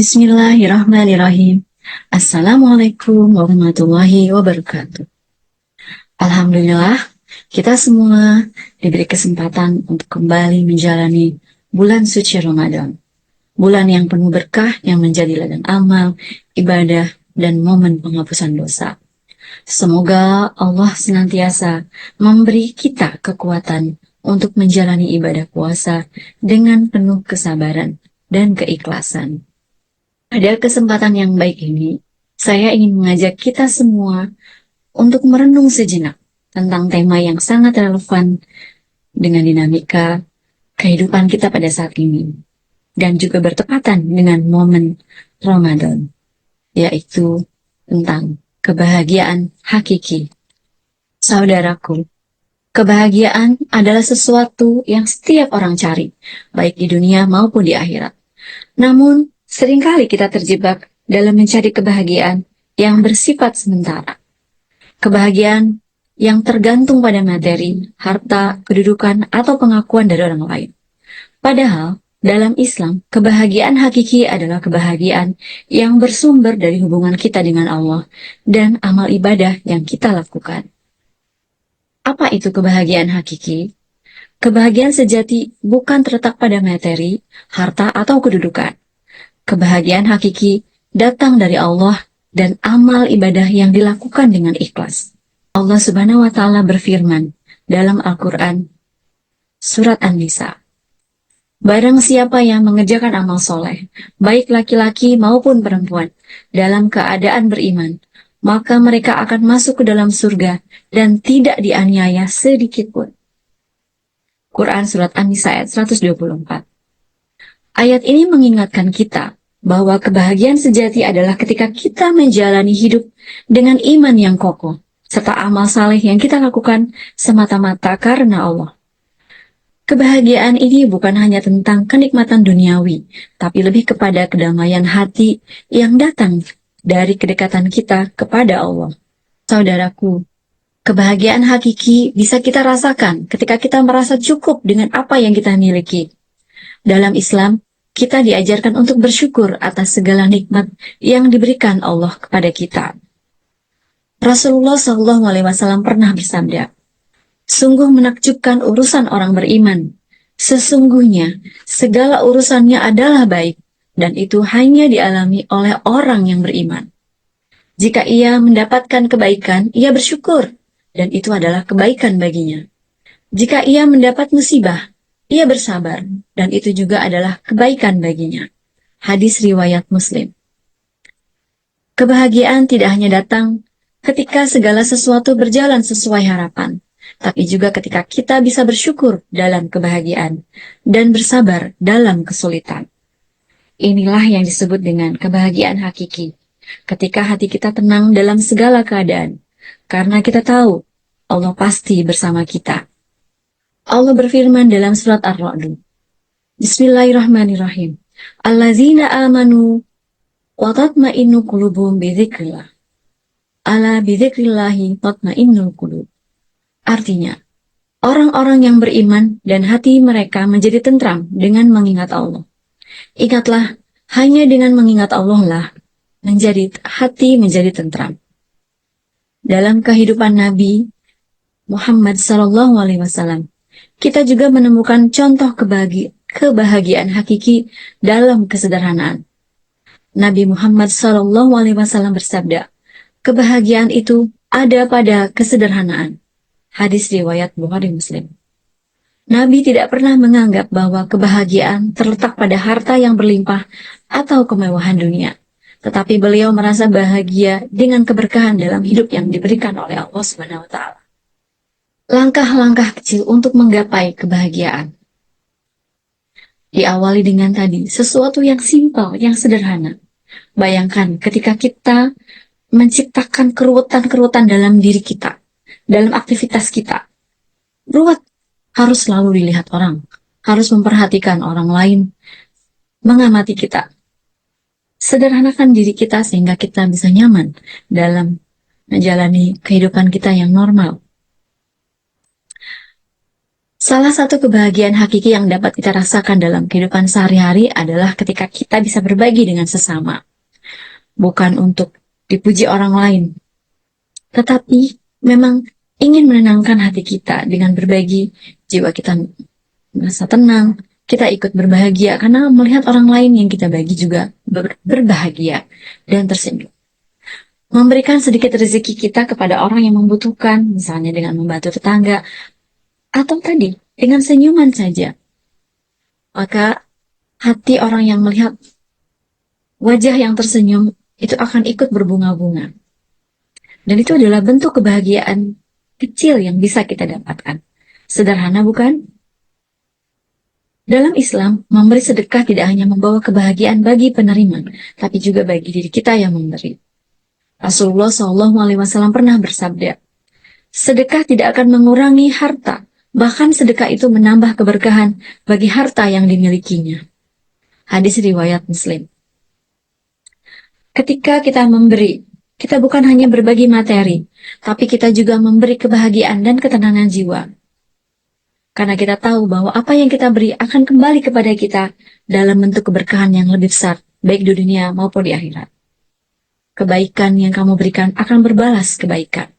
Bismillahirrahmanirrahim. Assalamualaikum warahmatullahi wabarakatuh. Alhamdulillah, kita semua diberi kesempatan untuk kembali menjalani bulan suci Ramadan. Bulan yang penuh berkah yang menjadi ladang amal, ibadah, dan momen penghapusan dosa. Semoga Allah senantiasa memberi kita kekuatan untuk menjalani ibadah puasa dengan penuh kesabaran dan keikhlasan. Pada kesempatan yang baik ini, saya ingin mengajak kita semua untuk merenung sejenak tentang tema yang sangat relevan dengan dinamika kehidupan kita pada saat ini, dan juga bertepatan dengan momen Ramadan, yaitu tentang kebahagiaan hakiki. Saudaraku, kebahagiaan adalah sesuatu yang setiap orang cari, baik di dunia maupun di akhirat. Namun, seringkali kita terjebak dalam mencari kebahagiaan yang bersifat sementara. Kebahagiaan yang tergantung pada materi, harta, kedudukan, atau pengakuan dari orang lain. Padahal, dalam Islam, kebahagiaan hakiki adalah kebahagiaan yang bersumber dari hubungan kita dengan Allah dan amal ibadah yang kita lakukan. Apa itu kebahagiaan hakiki? Kebahagiaan sejati bukan terletak pada materi, harta, atau kedudukan. Kebahagiaan hakiki datang dari Allah dan amal ibadah yang dilakukan dengan ikhlas. Allah Subhanahu wa Ta'ala berfirman dalam Al-Quran, Surat An-Nisa, barang siapa yang mengerjakan amal soleh, baik laki-laki maupun perempuan, dalam keadaan beriman, maka mereka akan masuk ke dalam surga dan tidak dianiaya sedikit pun. Quran Surat An-Nisa ayat 124. Ayat ini mengingatkan kita bahwa kebahagiaan sejati adalah ketika kita menjalani hidup dengan iman yang kokoh, serta amal saleh yang kita lakukan semata-mata karena Allah. Kebahagiaan ini bukan hanya tentang kenikmatan duniawi, tapi lebih kepada kedamaian hati yang datang dari kedekatan kita kepada Allah. Saudaraku, kebahagiaan hakiki bisa kita rasakan ketika kita merasa cukup dengan apa yang kita miliki. Dalam Islam, kita diajarkan untuk bersyukur atas segala nikmat yang diberikan Allah kepada kita. Rasulullah SAW pernah bersabda, sungguh menakjubkan urusan orang beriman. Sesungguhnya segala urusannya adalah baik, dan itu hanya dialami oleh orang yang beriman. Jika ia mendapatkan kebaikan, ia bersyukur, dan itu adalah kebaikan baginya. Jika ia mendapat musibah, ia bersabar, dan itu juga adalah kebaikan baginya. Hadis riwayat Muslim. Kebahagiaan tidak hanya datang ketika segala sesuatu berjalan sesuai harapan, tapi juga ketika kita bisa bersyukur dalam kebahagiaan dan bersabar dalam kesulitan. Inilah yang disebut dengan kebahagiaan hakiki, ketika hati kita tenang dalam segala keadaan, karena kita tahu Allah pasti bersama kita. Allah berfirman dalam surat Ar-Ra'd, Bismillahirrahmanirrahim, Allazina amanu wa tatma'innu qulubuhum bidzikrillah. Ala bidzikrillahi tatma'innul qulub. Artinya, orang-orang yang beriman dan hati mereka menjadi tentram dengan mengingat Allah. Ingatlah, hanya dengan mengingat Allah lah hati menjadi tentram. Dalam kehidupan Nabi Muhammad SAW, kita juga menemukan contoh kebahagiaan hakiki dalam kesederhanaan. Nabi Muhammad SAW bersabda, kebahagiaan itu ada pada kesederhanaan. Hadis riwayat Bukhari Muslim. Nabi tidak pernah menganggap bahwa kebahagiaan terletak pada harta yang berlimpah atau kemewahan dunia, tetapi beliau merasa bahagia dengan keberkahan dalam hidup yang diberikan oleh Allah Subhanahu wa Ta'ala. Langkah-langkah kecil untuk menggapai kebahagiaan. Diawali dengan tadi, sesuatu yang simpel, yang sederhana. Bayangkan ketika kita menciptakan keruwetan-keruwetan dalam diri kita, dalam aktivitas kita. Ruwet harus selalu dilihat orang, harus memperhatikan orang lain, mengamati kita. Sederhanakan diri kita sehingga kita bisa nyaman dalam menjalani kehidupan kita yang normal. Salah satu kebahagiaan hakiki yang dapat kita rasakan dalam kehidupan sehari-hari adalah ketika kita bisa berbagi dengan sesama. Bukan untuk dipuji orang lain, tetapi memang ingin menenangkan hati kita dengan berbagi. Jiwa kita merasa tenang, kita ikut berbahagia karena melihat orang lain yang kita bagi juga berbahagia dan tersenyum. Memberikan sedikit rezeki kita kepada orang yang membutuhkan, misalnya dengan membantu tetangga, atau tadi dengan senyuman saja, maka hati orang yang melihat wajah yang tersenyum itu akan ikut berbunga-bunga. Dan itu adalah bentuk kebahagiaan kecil yang bisa kita dapatkan. Sederhana bukan? Dalam Islam, memberi sedekah tidak hanya membawa kebahagiaan bagi penerima, tapi juga bagi diri kita yang memberi. Rasulullah SAW pernah bersabda, sedekah tidak akan mengurangi harta, bahkan sedekah itu menambah keberkahan bagi harta yang dimilikinya. Hadis riwayat Muslim. Ketika kita memberi, kita bukan hanya berbagi materi, tapi kita juga memberi kebahagiaan dan ketenangan jiwa. Karena kita tahu bahwa apa yang kita beri akan kembali kepada kita dalam bentuk keberkahan yang lebih besar, baik di dunia maupun di akhirat. Kebaikan yang kamu berikan akan berbalas kebaikan.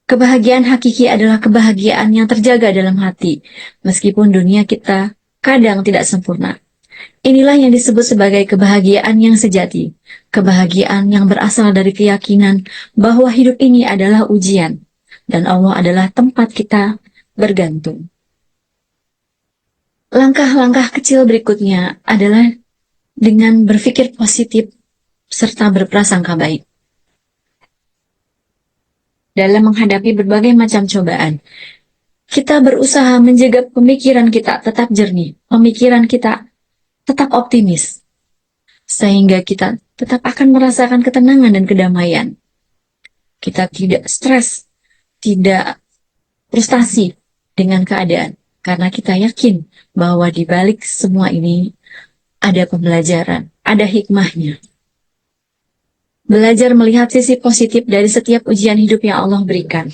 Kebahagiaan hakiki adalah kebahagiaan yang terjaga dalam hati, meskipun dunia kita kadang tidak sempurna. Inilah yang disebut sebagai kebahagiaan yang sejati, kebahagiaan yang berasal dari keyakinan bahwa hidup ini adalah ujian, dan Allah adalah tempat kita bergantung. Langkah-langkah kecil berikutnya adalah dengan berpikir positif serta berprasangka baik. Dalam menghadapi berbagai macam cobaan, kita berusaha menjaga pemikiran kita tetap jernih, pemikiran kita tetap optimis, sehingga kita tetap akan merasakan ketenangan dan kedamaian. Kita tidak stres, tidak frustasi dengan keadaan, karena kita yakin bahwa di balik semua ini ada pembelajaran, ada hikmahnya. Belajar melihat sisi positif dari setiap ujian hidup yang Allah berikan.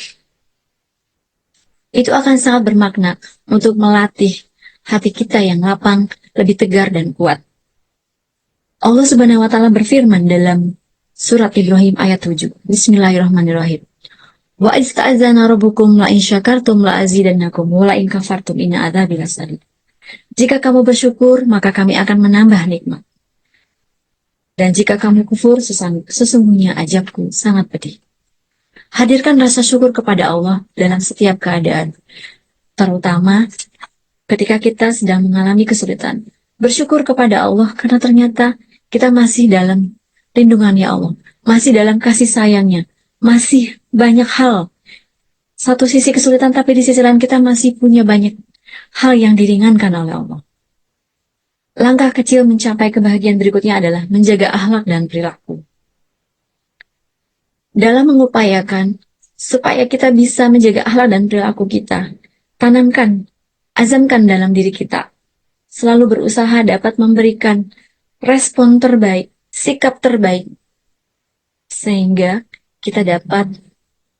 Itu akan sangat bermakna untuk melatih hati kita yang lapang, lebih tegar dan kuat. Allah Subhanahu wa Ta'ala berfirman dalam surat Ibrahim ayat 7. Bismillahirrahmanirrahim. Wa ista'azana rabbukum la in syakartum la azidannakum wa la in kafartum inna adzabi lasadid. Jika kamu bersyukur, maka kami akan menambah nikmat. Dan jika kamu kufur, sesungguhnya azabku sangat pedih. Hadirkan rasa syukur kepada Allah dalam setiap keadaan, terutama ketika kita sedang mengalami kesulitan. Bersyukur kepada Allah karena ternyata kita masih dalam lindungannya Allah, masih dalam kasih sayangnya, masih banyak hal. Satu sisi kesulitan, tapi di sisi lain kita masih punya banyak hal yang diringankan oleh Allah. Langkah kecil mencapai kebahagiaan berikutnya adalah menjaga akhlak dan perilaku. Dalam mengupayakan supaya kita bisa menjaga akhlak dan perilaku kita, tanamkan, azamkan dalam diri kita, selalu berusaha dapat memberikan respon terbaik, sikap terbaik, sehingga kita dapat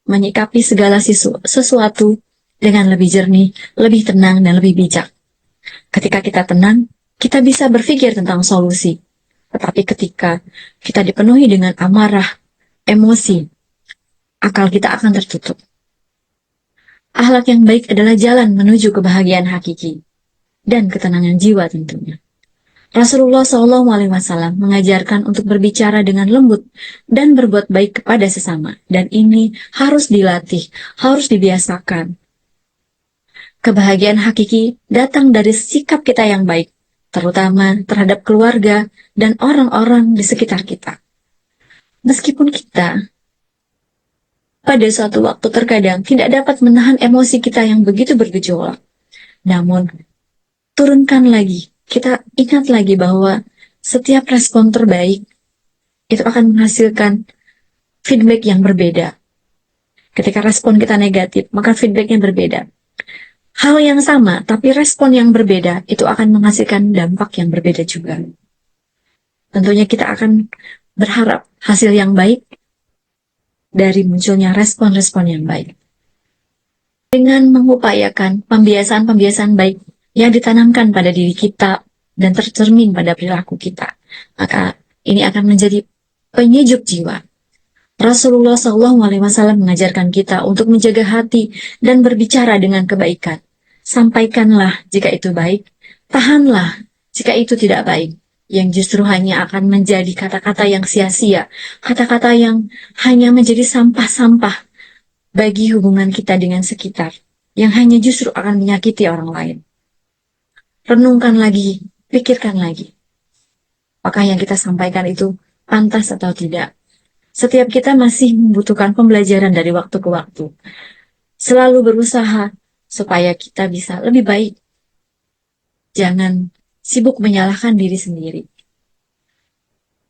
menyikapi segala sesuatu dengan lebih jernih, lebih tenang, dan lebih bijak. Ketika kita tenang, kita bisa berpikir tentang solusi. Tetapi ketika kita dipenuhi dengan amarah, emosi, akal kita akan tertutup. Akhlak yang baik adalah jalan menuju kebahagiaan hakiki dan ketenangan jiwa tentunya. Rasulullah SAW mengajarkan untuk berbicara dengan lembut dan berbuat baik kepada sesama. Dan ini harus dilatih, harus dibiasakan. Kebahagiaan hakiki datang dari sikap kita yang baik, terutama terhadap keluarga dan orang-orang di sekitar kita. Meskipun kita pada suatu waktu terkadang tidak dapat menahan emosi kita yang begitu bergejolak, namun turunkan lagi, kita ingat lagi bahwa setiap respon terbaik itu akan menghasilkan feedback yang berbeda. Ketika respon kita negatif, maka feedbacknya berbeda. Hal yang sama, tapi respon yang berbeda, itu akan menghasilkan dampak yang berbeda juga. Tentunya kita akan berharap hasil yang baik dari munculnya respon-respon yang baik. dengan mengupayakan pembiasaan-pembiasaan baik yang ditanamkan pada diri kita dan tercermin pada perilaku kita, maka ini akan menjadi penyejuk jiwa. Rasulullah SAW mengajarkan kita untuk menjaga hati dan berbicara dengan kebaikan. Sampaikanlah jika itu baik, tahanlah jika itu tidak baik, yang justru hanya akan menjadi kata-kata yang sia-sia, kata-kata yang hanya menjadi sampah-sampah bagi hubungan kita dengan sekitar, yang hanya justru akan menyakiti orang lain. Renungkan lagi, pikirkan lagi. Apakah yang kita sampaikan itu pantas atau tidak? Setiap kita masih membutuhkan pembelajaran dari waktu ke waktu. Selalu berusaha supaya kita bisa lebih baik. Jangan sibuk menyalahkan diri sendiri.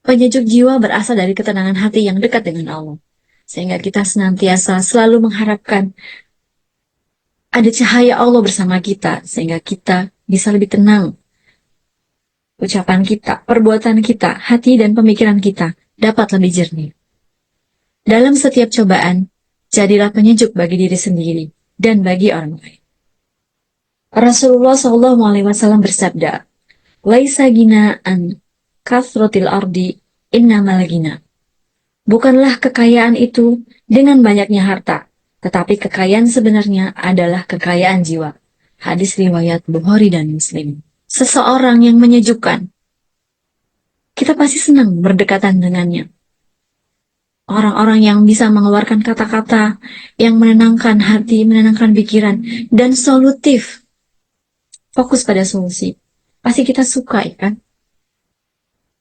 Penyejuk jiwa berasal dari ketenangan hati yang dekat dengan Allah. Sehingga kita senantiasa selalu mengharapkan ada cahaya Allah bersama kita. Sehingga kita bisa lebih tenang. Ucapan kita, perbuatan kita, hati dan pemikiran kita dapat lebih jernih. Dalam setiap cobaan, jadilah penyejuk bagi diri sendiri dan bagi orang lain. Rasulullah SAW bersabda, "Laisa gina an kathrotil ardi innamal gina." Bukanlah kekayaan itu dengan banyaknya harta, tetapi kekayaan sebenarnya adalah kekayaan jiwa. Hadis riwayat Bukhari dan Muslim. Seseorang yang menyejukkan, kita pasti senang berdekatan dengannya. Orang-orang yang bisa mengeluarkan kata-kata yang menenangkan hati, menenangkan pikiran, dan solutif. Fokus pada solusi. Pasti kita suka, ya kan?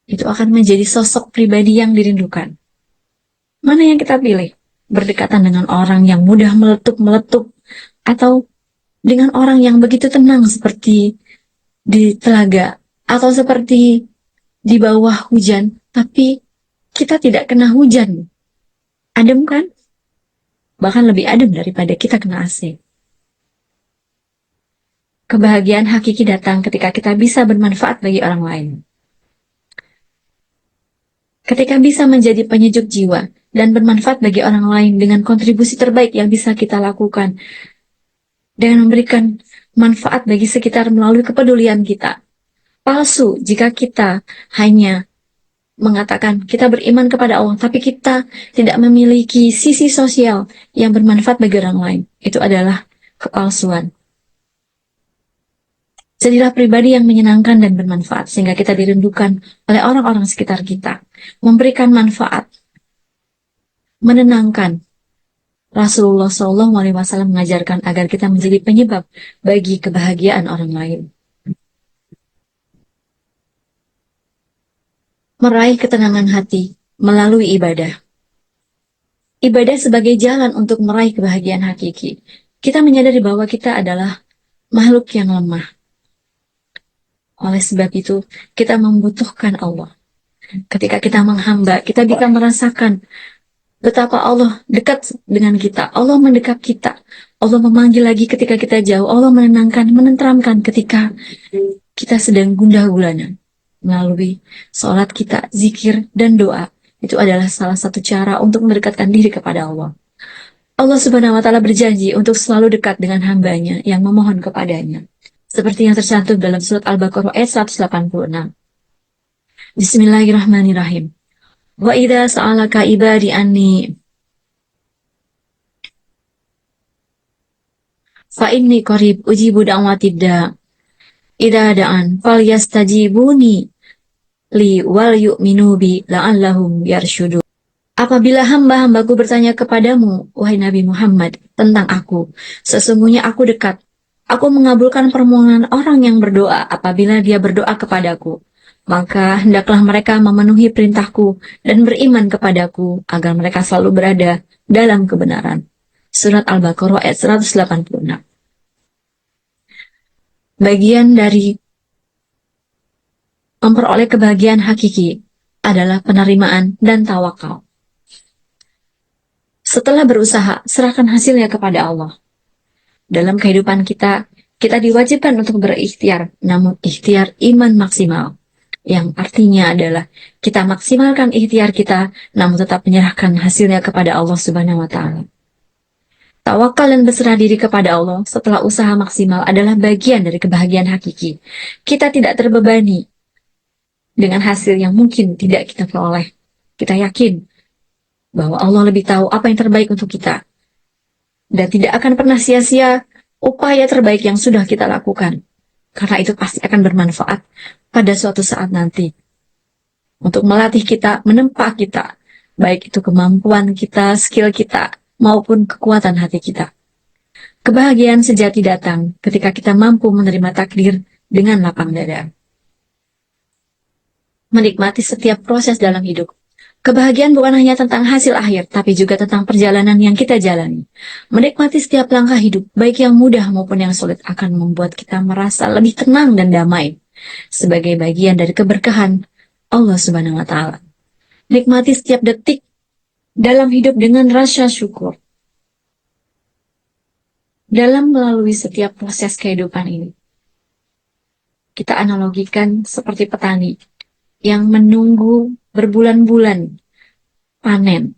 Itu akan menjadi sosok pribadi yang dirindukan. Mana yang kita pilih? Berdekatan dengan orang yang mudah meletup-meletup, atau dengan orang yang begitu tenang seperti di telaga, atau seperti di bawah hujan, tapi kita tidak kena hujan. Adem kan? Bahkan lebih adem daripada kita kena AC. Kebahagiaan hakiki datang ketika kita bisa bermanfaat bagi orang lain. Ketika bisa menjadi penyejuk jiwa dan bermanfaat bagi orang lain dengan kontribusi terbaik yang bisa kita lakukan, dengan memberikan manfaat bagi sekitar melalui kepedulian kita. Palsu jika kita hanya mengatakan kita beriman kepada Allah, tapi kita tidak memiliki sisi sosial yang bermanfaat bagi orang lain. Itu adalah kepalsuan. Jadilah pribadi yang menyenangkan dan bermanfaat, sehingga kita dirindukan oleh orang-orang sekitar kita. Memberikan manfaat, menenangkan. Rasulullah SAW mengajarkan agar kita menjadi penyebab bagi kebahagiaan orang lain. Meraih ketenangan hati melalui ibadah. Ibadah sebagai jalan untuk meraih kebahagiaan hakiki. Kita menyadari bahwa kita adalah makhluk yang lemah. Oleh sebab itu, kita membutuhkan Allah. Ketika kita menghamba, kita bisa merasakan betapa Allah dekat dengan kita. Allah mendekat kita. Allah memanggil lagi ketika kita jauh. Allah menenangkan, menenteramkan ketika kita sedang gundah gulana. Melalui sholat kita, zikir, dan doa. Itu adalah salah satu cara untuk mendekatkan diri kepada Allah. Allah Subhanahu wa Ta'ala berjanji untuk selalu dekat dengan hambanya yang memohon kepadanya. Seperti yang tercantum dalam surat Al-Baqarah ayat 186. Bismillahirrahmanirrahim. Wa idza sa'alaka ibadi anni fa inni qarib ujibu da'watid da' idza da'an falyastajibuni li wal yu'minu bi la'allahum yarshudu. Apabila hamba-hambaku bertanya kepadamu, wahai Nabi Muhammad, tentang aku, sesungguhnya aku dekat. Aku mengabulkan permohonan orang yang berdoa apabila dia berdoa kepadaku. Maka hendaklah mereka memenuhi perintahku dan beriman kepadaku agar mereka selalu berada dalam kebenaran. Surat Al-Baqarah ayat 186. Bagian dari memperoleh kebahagiaan hakiki adalah penerimaan dan tawakal. Setelah berusaha, serahkan hasilnya kepada Allah. Dalam kehidupan kita, kita diwajibkan untuk berikhtiar, namun ikhtiar iman maksimal. Yang artinya adalah kita maksimalkan ikhtiar kita, namun tetap menyerahkan hasilnya kepada Allah Subhanahu wa Ta'ala. Tawakal dan berserah diri kepada Allah setelah usaha maksimal adalah bagian dari kebahagiaan hakiki. Kita tidak terbebani dengan hasil yang mungkin tidak kita peroleh. Kita yakin bahwa Allah lebih tahu apa yang terbaik untuk kita. Dan tidak akan pernah sia-sia upaya terbaik yang sudah kita lakukan. Karena itu pasti akan bermanfaat pada suatu saat nanti. Untuk melatih kita, menempa kita. Baik itu kemampuan kita, skill kita, maupun kekuatan hati kita. Kebahagiaan sejati datang ketika kita mampu menerima takdir dengan lapang dada. Menikmati setiap proses dalam hidup. Kebahagiaan bukan hanya tentang hasil akhir, tapi juga tentang perjalanan yang kita jalani. Menikmati setiap langkah hidup, baik yang mudah maupun yang sulit, akan membuat kita merasa lebih tenang dan damai. Sebagai bagian dari keberkahan Allah Subhanahu wa Ta'ala. Nikmati setiap detik dalam hidup dengan rasa syukur. Dalam melalui setiap proses kehidupan ini, kita analogikan seperti petani yang menunggu berbulan-bulan panen.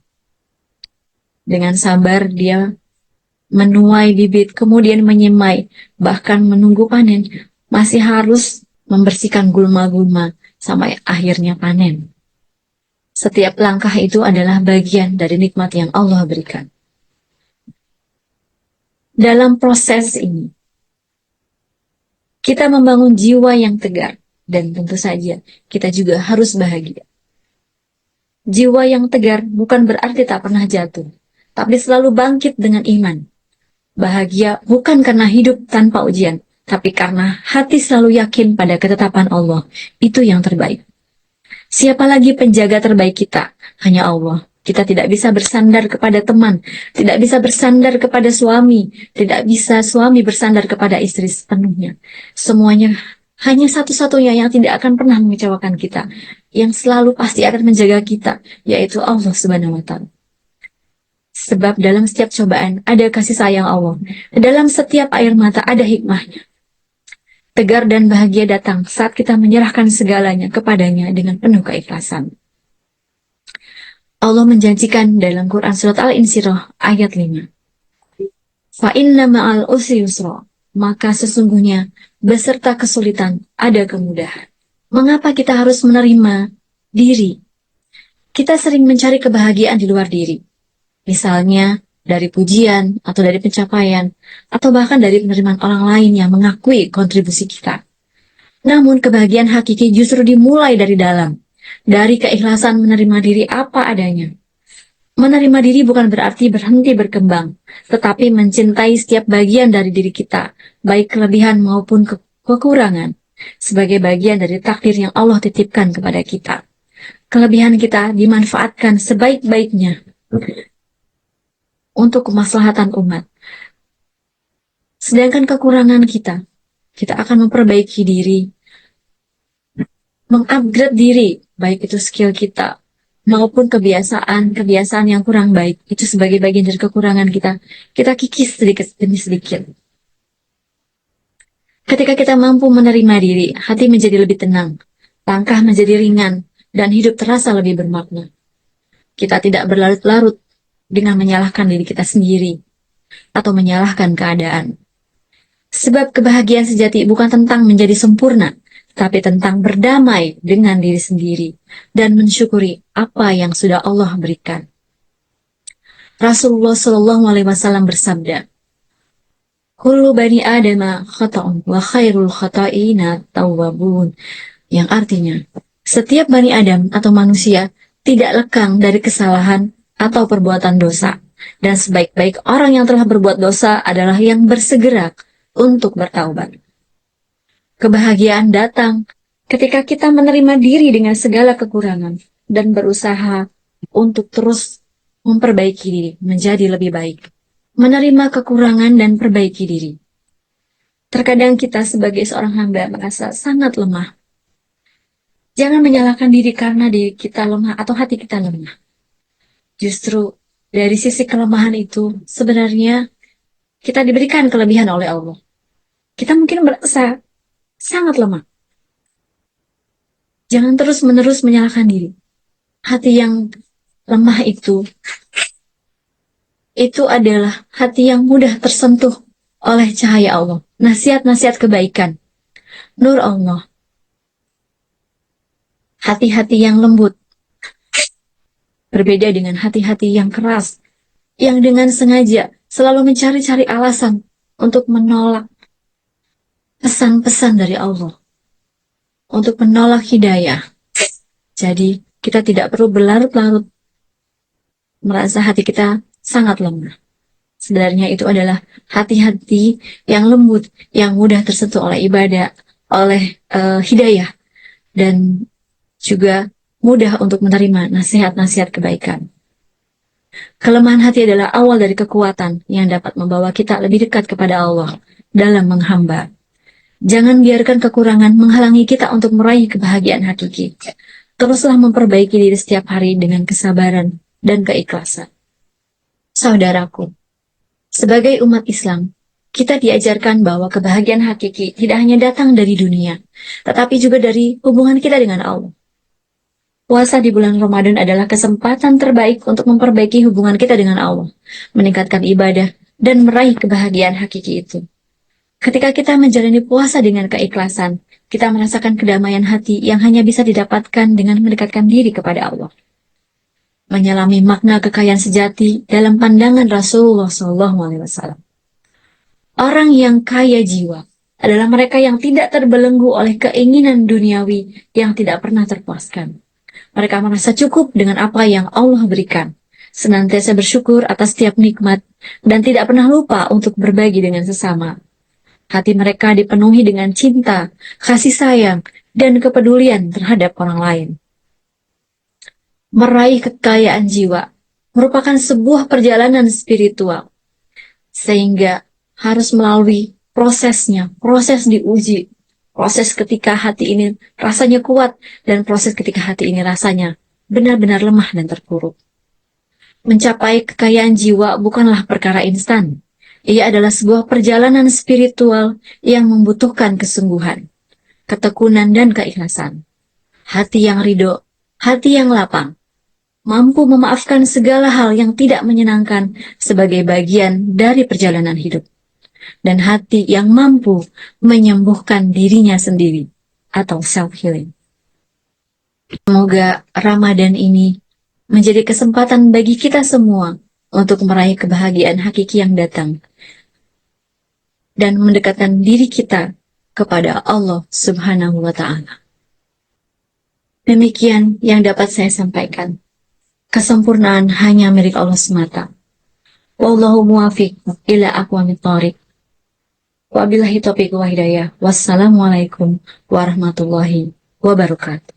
Dengan sabar dia menuai bibit, kemudian menyemai, bahkan menunggu panen, masih harus membersihkan gulma-gulma sampai akhirnya panen. Setiap langkah itu adalah bagian dari nikmat yang Allah berikan. Dalam proses ini, kita membangun jiwa yang tegar, dan tentu saja kita juga harus bahagia. Jiwa yang tegar bukan berarti tak pernah jatuh, tapi selalu bangkit dengan iman. Bahagia bukan karena hidup tanpa ujian, tapi karena hati selalu yakin pada ketetapan Allah. Itu yang terbaik. Siapa lagi penjaga terbaik kita? Hanya Allah. Kita tidak bisa bersandar kepada teman, tidak bisa bersandar kepada suami, tidak bisa suami bersandar kepada istri sepenuhnya. Semuanya hanya satu-satunya yang tidak akan pernah mengecewakan kita, yang selalu pasti akan menjaga kita, yaitu Allah Subhanahu wa Ta'ala. Sebab dalam setiap cobaan ada kasih sayang Allah. Dalam setiap air mata ada hikmahnya. Tegar dan bahagia datang saat kita menyerahkan segalanya kepadanya dengan penuh keikhlasan. Allah menjanjikan dalam Quran Surat Al-Insyirah ayat 5. Fa inna ma'al usri yusra. Maka sesungguhnya beserta kesulitan ada kemudahan. Mengapa kita harus menerima diri? Kita sering mencari kebahagiaan di luar diri. Misalnya dari pujian atau dari pencapaian atau bahkan dari penerimaan orang lain yang mengakui kontribusi kita. Namun kebahagiaan hakiki justru dimulai dari dalam, dari keikhlasan menerima diri apa adanya. Menerima diri bukan berarti berhenti berkembang, tetapi mencintai setiap bagian dari diri kita, baik kelebihan maupun kekurangan, sebagai bagian dari takdir yang Allah titipkan kepada kita. Kelebihan kita dimanfaatkan sebaik-baiknya untuk kemaslahatan umat. Sedangkan kekurangan kita akan memperbaiki diri, mengupgrade diri, baik itu skill kita, maupun kebiasaan yang kurang baik, itu sebagai bagian dari kekurangan kita kikis sedikit demi sedikit. Ketika kita mampu menerima diri, hati menjadi lebih tenang, langkah menjadi ringan, dan hidup terasa lebih bermakna. Kita tidak berlarut-larut dengan menyalahkan diri kita sendiri, atau menyalahkan keadaan. Sebab kebahagiaan sejati bukan tentang menjadi sempurna, tapi tentang berdamai dengan diri sendiri dan mensyukuri apa yang sudah Allah berikan. Rasulullah Shallallahu Alaihi Wasallam bersabda, "Kullu bani Adama khata'un wa khairul khata'ina tawwabun," yang artinya setiap bani Adam atau manusia tidak lekang dari kesalahan atau perbuatan dosa, dan sebaik-baik orang yang telah berbuat dosa adalah yang bersegera untuk bertaubat. Kebahagiaan datang ketika kita menerima diri dengan segala kekurangan dan berusaha untuk terus memperbaiki diri menjadi lebih baik. Menerima kekurangan dan perbaiki diri. Terkadang kita sebagai seorang hamba merasa sangat lemah. Jangan menyalahkan diri karena diri kita lemah atau hati kita lemah. Justru dari sisi kelemahan itu sebenarnya kita diberikan kelebihan oleh Allah. Kita mungkin merasa sangat lemah. Jangan terus-menerus menyalahkan diri. Hati yang lemah itu itu adalah hati yang mudah tersentuh oleh cahaya Allah, nasihat-nasihat kebaikan, nur Allah, hati-hati yang lembut, berbeda dengan hati-hati yang keras, yang dengan sengaja selalu mencari-cari alasan untuk menolak pesan-pesan dari Allah, untuk menolak hidayah. Jadi, kita tidak perlu berlarut-larut merasa hati kita sangat lemah. Sebenarnya itu adalah hati-hati yang lembut, yang mudah tersentuh oleh ibadah, oleh hidayah, dan juga mudah untuk menerima nasihat-nasihat kebaikan. Kelemahan hati adalah awal dari kekuatan yang dapat membawa kita lebih dekat kepada Allah dalam menghamba. Jangan biarkan kekurangan menghalangi kita untuk meraih kebahagiaan hakiki. Teruslah memperbaiki diri setiap hari dengan kesabaran dan keikhlasan. Saudaraku, sebagai umat Islam, kita diajarkan bahwa kebahagiaan hakiki tidak hanya datang dari dunia, tetapi juga dari hubungan kita dengan Allah. Puasa di bulan Ramadan adalah kesempatan terbaik untuk memperbaiki hubungan kita dengan Allah, meningkatkan ibadah, dan meraih kebahagiaan hakiki itu. Ketika kita menjalani puasa dengan keikhlasan, kita merasakan kedamaian hati yang hanya bisa didapatkan dengan mendekatkan diri kepada Allah. Menyelami makna kekayaan sejati dalam pandangan Rasulullah SAW. Orang yang kaya jiwa adalah mereka yang tidak terbelenggu oleh keinginan duniawi yang tidak pernah terpuaskan. Mereka merasa cukup dengan apa yang Allah berikan, senantiasa bersyukur atas setiap nikmat, dan tidak pernah lupa untuk berbagi dengan sesama. Hati mereka dipenuhi dengan cinta, kasih sayang, dan kepedulian terhadap orang lain. Meraih kekayaan jiwa merupakan sebuah perjalanan spiritual, sehingga harus melalui prosesnya, proses diuji, proses ketika hati ini rasanya kuat, dan proses ketika hati ini rasanya benar-benar lemah dan terpuruk. Mencapai kekayaan jiwa bukanlah perkara instan. Ia adalah sebuah perjalanan spiritual yang membutuhkan kesungguhan, ketekunan, dan keikhlasan. Hati yang ridho, hati yang lapang, mampu memaafkan segala hal yang tidak menyenangkan sebagai bagian dari perjalanan hidup. Dan hati yang mampu menyembuhkan dirinya sendiri atau self-healing. Semoga Ramadan ini menjadi kesempatan bagi kita semua untuk meraih kebahagiaan hakiki yang datang dan mendekatkan diri kita kepada Allah Subhanahu wa Ta'ala. Demikian yang dapat saya sampaikan. Kesempurnaan hanya milik Allah semata. Wallahu muwafiq ila aqwamit thoriq. Wabillahi taufiq wa hidayah. Wassalamualaikum warahmatullahi wabarakatuh.